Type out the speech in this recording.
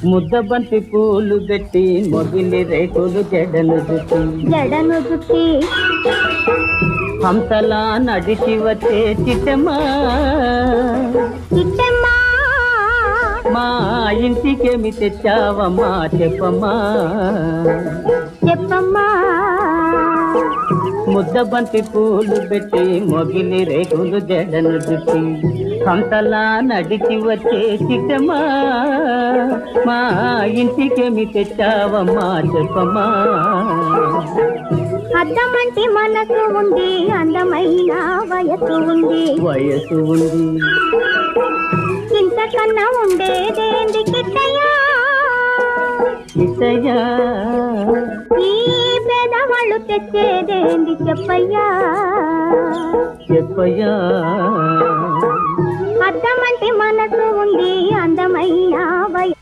ముద్దబంతి పూలు పెట్టి మొగిలి రేకులు జడను జుట్టి హంసలా నడిచి వచ్చే చిట్టమ్మా మా ఇంటికేమి తెచ్చావమ్మా చెప్పమ్మా ముద్దబంతి పూలు పెట్టి మొగిలి రేకులు జడను జుట్టి హంసలా నడిచి వచ్చే చిట్టమ్మా మా ఇంటికేమి తెచ్చావమ్మా చెప్పమ్మా అద్దమంటి మనసు ఉంది అందమైన వయసు ఉంది ఇంతకన్నా ఉండేదేంది కిట్టయ్యా ఈ పేదవాళ్ళు తెచ్చేదేంది చెప్పయ్యా అద్దమంటి మనసు ఉంది అందమైన వయసు